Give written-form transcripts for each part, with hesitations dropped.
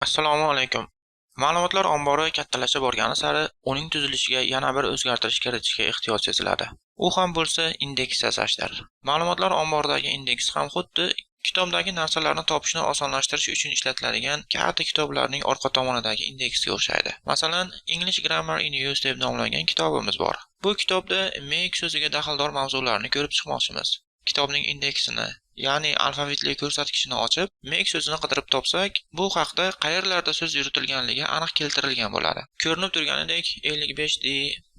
Assalomu alaykum. Ma'lumotlar ombori kattalasha borgani sari uning tuzilishiga yana bir o'zgartirish kiritishga ehtiyoj seziladi. U ham bo'lsa indeks yasashdir. Ma'lumotlar omboridagi indeks ham xuddi kitobdagi narsalarni topishni osonlashtirish uchun ishlatiladigan katta kitoblarning orqa tomonidagi indeksga o'xshaydi. Masalan, English Grammar in Use deb nomlangan kitobimiz bor. Bu kitobda make so'ziga daxldor mavzularni ko'rib chiqmoqchimiz. Kitobning indeksini, ya'ni alfavitli ko'rsatkichini ochib, make so'zini qidirib topsak, bu haqda qayerlarda so'z yuritilganligi aniq keltirilgan bo'ladi. Ko'rinib turganidek, 55D,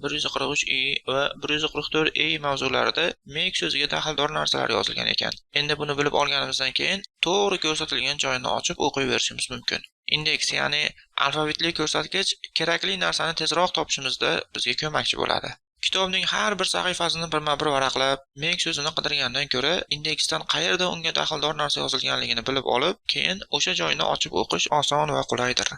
143i va 144i mavzularida make so'ziga daxldor narsalar yozilgan ekan. Endi buni bilib olganimizdan keyin to'g'ri ko'rsatilgan joyini ochib o'qiyverishimiz mumkin. Indeks, ya'ni alfavitli ko'rsatkich kerakli narsani tezroq topishimizda bizga ko'makchi bo'ladi. Kitobning har bir sahifasini birma-bir varaqlab, make so'zini qidirgandan ko'ra, indeksdan qayerda unga daxldor narsa yozilganligini bilib olib, keyin o'sha joyni ochib o'qish oson va qulaydir.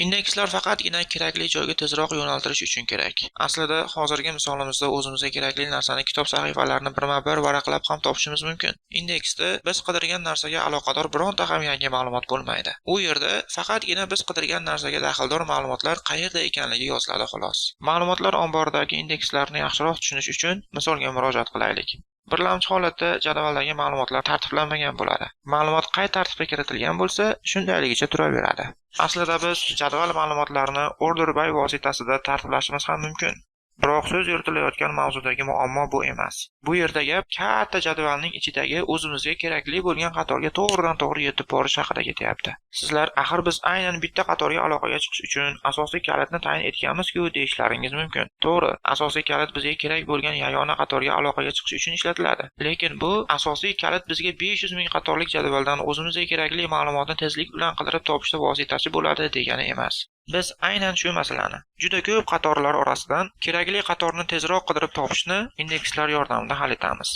Indekslar faqatgina kerakli joyga tezroq yo'naltirish uchun kerak. Aslida hozirgi misolimizda o'zimizga kerakli narsani kitob sahifalarini birma-bir varaqlab ham topishimiz mumkin. Indeksda biz qidirgan narsaga aloqador bironta ham yangi ma'lumot bo'lmaydi. U yerda faqatgina biz qidirgan narsaga daxldor ma'lumotlar qayerda ekanligi yoziladi xolos. Ma'lumotlar omboridagi indekslarni yaxshiroq tushunish uchun misolga murojaat qilaylik. Birlamchi holatda jadvaldagi ma'lumotlar tartiblanmagan bo'ladi. Ma'lumot qay tartibga kiritilgan bo'lsa, shundayligicha turaveradi. Aslida biz jadval ma'lumotlarni order by vositasida tartiblashimiz ham mumkin. Biroq so'z yuritilayotgan mavzudagi muammo bu emas. Bu yerda gap katta jadvalning ichidagi o'zimizga kerakli bo'lgan qatorga to'g'ridan-to'g'ri yetib borish haqida ketyapti. Sizlar axir biz aynan bitta qatorga aloqaga chiqish uchun asosiy kalitni tayin etganmiz-ku deyishlaringiz mumkin. To'g'ri, asosiy kalit bizga kerak bo'lgan yagona qatorga aloqaga chiqish uchun ishlatiladi. Lekin bu asosiy kalit bizga 500 ming qatorlik jadvaldan o'zimizga kerakli ma'lumotni tezlik bilan qidirib topishda vositachi bo'ladi degani emas. Biz aynan shu masalani juda ko'p qatorlar orasidan kerakli qatorni tezroq qidirib topishni indekslar yordamida hal etamiz.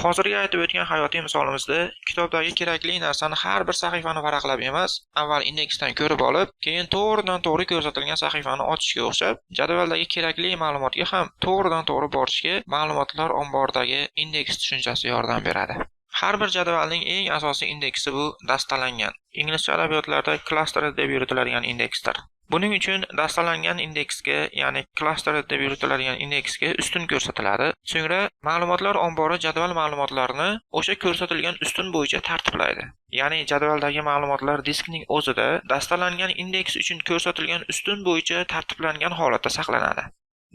Hozirgi aytib o'tgan hayotiy misolimizda kitobdagi kerakli narsani har bir sahifani varaqlab emas, avval indeksdan ko'rib olib, keyin to'g'ridan-to'g'ri ko'rsatilgan sahifani ochishga o'xshab, jadvaldagi kerakli ma'lumotga ham to'g'ridan-to'g'ri borishga ma'lumotlar omboridagi indeks tushunchasi yordam beradi. Har bir jadvalning eng asosiy indeksi bu dastalangan. Ingliz adabiyotlarida clustered deb yuritiladigan indeksdir. Buning uchun dastalangan indeksga, ya'ni clustered deb yuritiladigan indeksga ustun ko'rsatiladi. So'ngra ma'lumotlar ombori jadval ma'lumotlarini o'sha ko'rsatilgan ustun bo'yicha tartiblaydi. Ya'ni jadvaldagi ma'lumotlar diskning o'zida dastalangan indeks uchun ko'rsatilgan ustun bo'yicha tartiblangan holatda saqlanadi.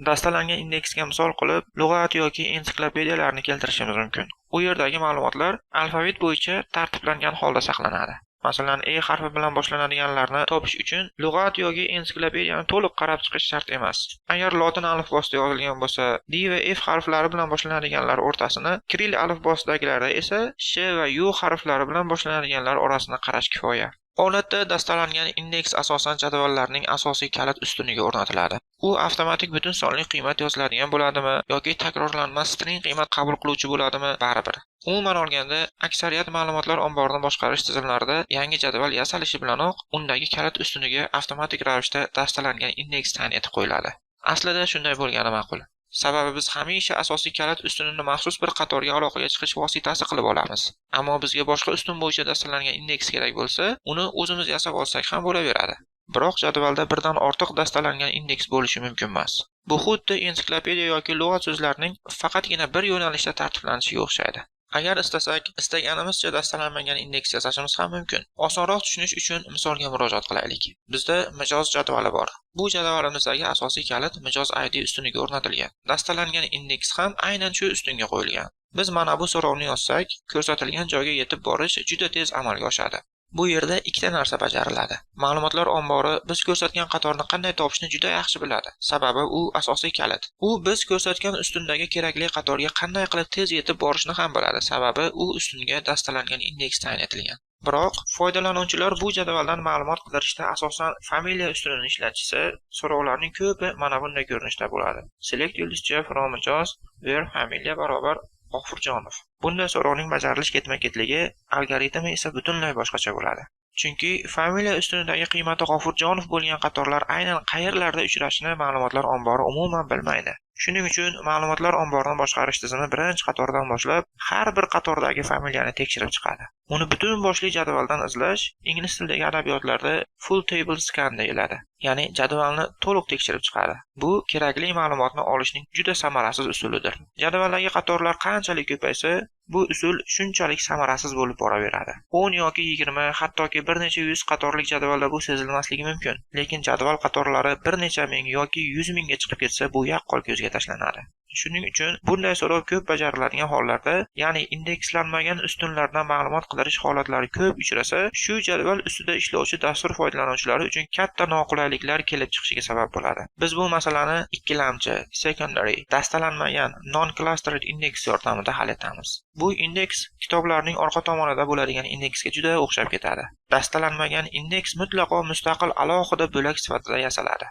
Dastalangan indeksga misol qilib, lug'at yoki ensiklopediyalarni keltirishimiz mumkin. U yerdagi ma'lumotlar alfavit bo'yicha tartiblangan holda saqlanadi. Masalan, E harfi bilan boshlanadiganlarni topish uchun lug'at yoki ensiklopediyani to'liq qarab chiqish shart emas. Agar lotin alifbosida yozilgan bo'lsa, D va F harflari bilan boshlanadiganlar o'rtasini, kirill alifbosidagilarda esa Sh va U harflari bilan boshlanadiganlar orasini qarash kifoya. Odatda dastalangan indeks asosan jadvallarning asosiy kalit ustuniga o'rnatiladi. U avtomatik butun sonli qiymat yoziladigan bo'ladimi yoki takrorlanmas string qiymat qabul qiluvchi bo'ladimi, baribir. Umuman olganda, aksariyat ma'lumotlar omborini boshqarish tizimlarida yangi jadval yasalishi bilanoq undagi kalit ustuniga avtomatik ravishda dastalangan indeks tayin etib qo'yiladi. Aslida shunday bo'lgani ma'qul. Sababi biz hamisha asosiy kalit ustunini maxsus bir qatorga aloqaga chiqish vositasi qilib olamiz. Ammo bizga boshqa ustun bo'yicha dastalangan indeks kerak bo'lsa, uni o'zimiz yasab olsak ham bo'laveradi. Biroq jadvalda birdan ortiq dastalangan indeks bo'lishi mumkin emas. Bu xuddi ensiklopediya yoki lug'at so'zlarining faqatgina bir yo'nalishda tartiblanishiga o'xshaydi. Agar istasak, istaganimizcha dastalanmagan indeks yasashimiz ham mumkin. Osonroq tushunish uchun misolga murojaat qilaylik. Bizda mijoz jadvali bor. Bu jadvalimizdagi asosiy kalit mijoz ID ustuniga o'rnatilgan. Dastalangan indeks ham aynan shu ustunga qo'yilgan. Biz mana bu so'rovni yozsak, ko'rsatilgan joyga yetib borish juda tez amalga oshadi. Bu yerda ikkita narsa bajariladi. Ma'lumotlar ombori biz ko'rsatgan qatorni qanday topishni juda yaxshi biladi. Sababi u asosiy kalit. U biz ko'rsatgan ustundagi kerakli qatorga qanday qilib tez yetib borishni ham biladi. Sababi u ustunga dastalangan indeks tayin etilgan. Biroq foydalanuvchilar bu jadvaldan ma'lumot qidirishda asosan familiya ustunini ishlatishsa, so'rovlarning ko'pi mana bunday ko'rinishda bo'ladi. Select yulduzcha from mijoz where familia barobar G'ofurjonov. Bunday so'rovning bajarilish ketma-ketligi, algoritmi esa butunlay boshqacha bo'ladi. Chunki familiya ustunidagi qiymati G'ofurjonov bo'lgan qatorlar aynan qayerlarda uchrashini ma'lumotlar ombori umuman bilmaydi. Shuning uchun ma'lumotlar omborini boshqarish tizimi birinchi qatordan boshlab har bir qatordagi familiyani tekshirib chiqadi. Uni butun boshli jadvaldan izlash ingliz tilidagi adabiyotlarda full table scan deyiladi. Ya'ni jadvalni to'liq tekshirib chiqadi. Bu kerakli ma'lumotni olishning juda samarasiz usulidir. Jadvaldagi qatorlar qanchalik ko'paysa, bu usul shunchalik samarasiz bo'lib boraveradi. 10 yoki 20, hattoki bir necha yuz qatorlik jadvalda bu sezilmasligi mumkin. Lekin jadval qatorlari bir necha ming yoki 100 mingga chiqib ketsa, bu yaqqol ko'zga tashlanadi. Shuning uchun bunday so'rov ko'p bajariladigan hollarda, ya'ni indekslanmagan ustunlardan ma'lumot qidirish holatlari ko'p uchrasa, shu jadval ustida ishlovchi dastur foydalanuvchilari uchun katta noqulayliklar kelib chiqishiga sabab bo'ladi. Biz bu masalani ikkilamchi, secondary, dastalanmagan, non-clustered index yordamida hal etamiz. Bu indeks kitoblarning orqa tomonida bo'ladigan indeksga juda o'xshab ketadi. Dastalanmagan indeks mutlaqo mustaqil alohida bo'lak sifatida yasaladi.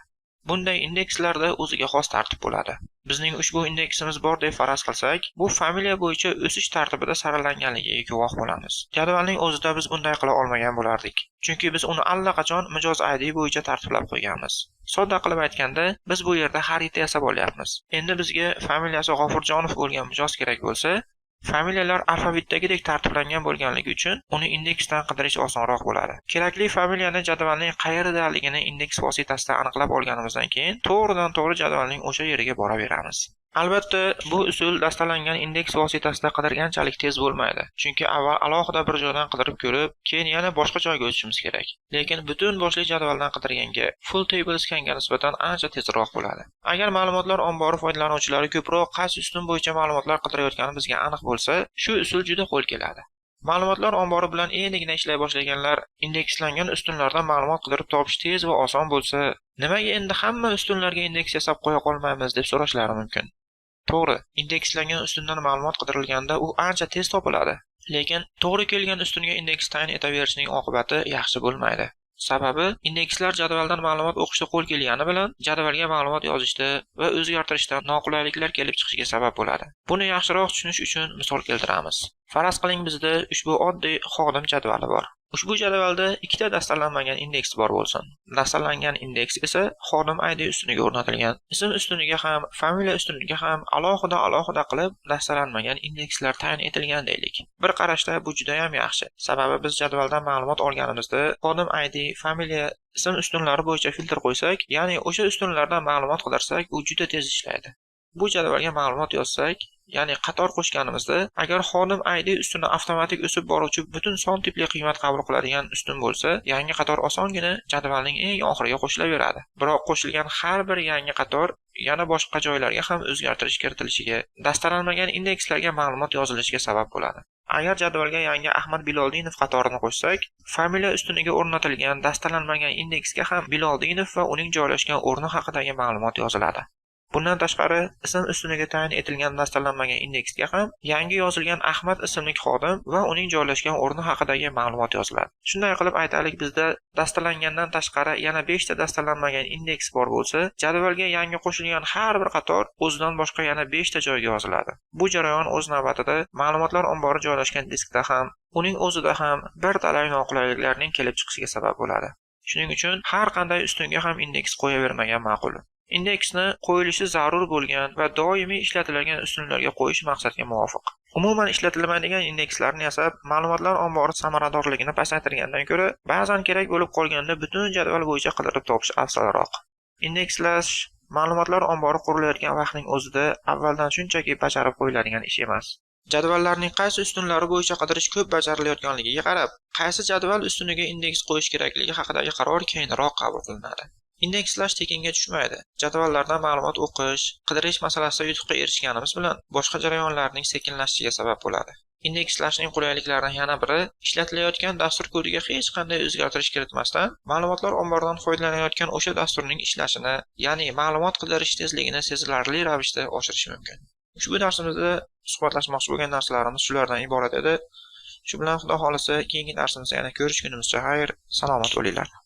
Bunday indekslarda o'ziga xos tartib bo'ladi. Bizning ushbu indeksimiz bor deb faraz qilsak, bu familiya bo'yicha o'sish tartibida saralanganligiga guvoh bo'lamiz. Jadvalning o'zida biz bunday qila olmagan bo'lardik. Chunki biz uni allaqachon mijoz ID bo'yicha tartiblab qo'yganmiz. Sodda qilib aytganda, biz bu yerda xarita yasab olyapmiz. Endi bizga familiyasi G'ofurjonov bo'lgan mijoz kerak bo'lsa, familiyalar alfavitdagidek tartiblangan bo'lganligi uchun uni indeksdan qidirish osonroq bo'ladi. Kerakli familiyani jadvalning qayerdaligini indeks vositasida aniqlab olganimizdan keyin to'g'ridan-to'g'ri jadvalning o'sha yeriga boraveramiz. Albatta, bu usul dastalangan indeks vositasida qidirganchalik tez bo'lmaydi. Chunki avval alohida bir joydan qidirib ko'rib, keyin yana boshqa joyga o'tishimiz kerak. Lekin butun boshli jadvaldan qidirganga full table scan-ga nisbatan ancha tezroq bo'ladi. Agar ma'lumotlar ombori foydalanuvchilari ko'proq qaysi ustun bo'yicha ma'lumotlar qidirayotgani bizga aniq bo'lsa, shu usul juda qo'l keladi. Ma'lumotlar ombori bilan endigina ishlay boshlaganlar indekslangan ustunlardan ma'lumot qidirib topish tez va oson bo'lsa, nimaga endi hamma ustunlarga indeks yasab qo'ya qolmaymiz deb so'rashlari mumkin. To'g'ri, indekslangan ustundan ma'lumot qidirilganda u ancha tez topiladi, lekin to'g'ri kelgan ustunga indeks tayin etaverishning oqibati yaxshi bo'lmaydi. Sababi, indekslar jadvaldan ma'lumot o'qishda qo'l kelgani bilan jadvalga ma'lumot yozishda va o'zgartirishda noqulayliklar kelib chiqishiga sabab bo'ladi. Buni yaxshiroq tushunish uchun misol keltiramiz. Faraz qiling, bizda ushbu oddiy xodim jadvali bor. Ushbu jadvalda ikkita dastalanmagan indeks bor bo'lsin. Dastalangan indeks esa xodim ID ustuniga o'rnatilgan. Ism ustuniga ham, familiya ustuniga ham alohida qilib dastalanmagan indekslar tayin etilgan deylik. Bir qarashda bu juda ham yaxshi. Sababi biz jadvaldan ma'lumot olganimizda xodim ID, familiya, ism ustunlari bo'yicha filtr qo'ysak, ya'ni o'sha ustunlardan ma'lumot qidirsak, u juda tez ishlaydi. Bu jadvalga ma'lumot yozsak, ya'ni qator qo'shganimizda, agar xodim ID ustuni avtomatik o'sib boruvchi butun son tipli qiymat qabul qiladigan ustun bo'lsa, yangi qator osongina jadvalning eng oxiriga qo'shilaveradi. Biroq qo'shilgan har bir yangi qator yana boshqa joylarga ham o'zgartirish kiritilishiga, dastalanmagan indekslarga ma'lumot yozilishiga sabab bo'ladi. Agar jadvalga yangi Ahmad Biloldinov qatorini qo'shsak, familiya ustuniga o'rnatilgan dastalanmagan indeksga ham Biloldinov va uning joylashgan o'rni haqidagi ma'lumot yoziladi. Bundan tashqari, ism ustuniga tayin etilgan dastalanmagan indeksga ham yangi yozilgan Ahmad ismli xodim va uning joylashgan o'rni haqidagi ma'lumot yoziladi. Shunday qilib aytaylik, bizda dastalangandan tashqari yana 5 ta dastalanmagan indeks bor bo'lsa, jadvalga yangi qo'shilgan har bir qator o'zidan boshqa yana 5 ta joyga yoziladi. Bu jarayon o'z navbatida ma'lumotlar ombori joylashgan diskda ham, uning o'zida ham bir talay noqulayliklarning kelib chiqishiga sabab bo'ladi. Shuning uchun har qanday ustunga ham indeks qo'yavermagan ma'qul. Indeksni qo'yilishi zarur bo'lgan va doimiy ishlatiladigan ustunlarga qo'yish maqsadga muvofiq. Umuman ishlatilmaydigan indekslarni yasab, ma'lumotlar ombori samaradorligini pasaytirgandan ko'ra, ba'zan kerak bo'lib qolganda butun jadval bo'yicha qidirib topish afzalroq. Indekslash ma'lumotlar ombori qurilayotgan vaqtning o'zida avvaldan shunchaki bajarib qo'yiladigan ish emas. Jadvallarning qaysi ustunlari bo'yicha qidirish ko'p bajarilayotganligiga qarab, qaysi jadval ustuniga indeks qo'yish kerakligi haqidagi qaror keyinroq qabul qilinadi. Indekslash tekinga tushmaydi. Jadvallardan ma'lumot o'qish, qidirish masalasida yutuqqa erishganimiz bilan boshqa jarayonlarning sekinlashishiga sabab bo'ladi. Indekslashning qulayliklaridan yana biri, ishlatilayotgan dastur kodiga hech qanday o'zgartirish kiritmasdan ma'lumotlar omboridan foydalanayotgan o'sha dasturning ishlashini, ya'ni ma'lumot qidirish tezligini sezilarli ravishda oshirish mumkin. Ushbu darsimizda suhbatlashmoqchi bo'lgan narsalarimiz shulardan iborat edi. Shu bilan Xudo xolisa keyingi darsimizda yana ko'rishgunimizcha xayr, salomat bo'linglar.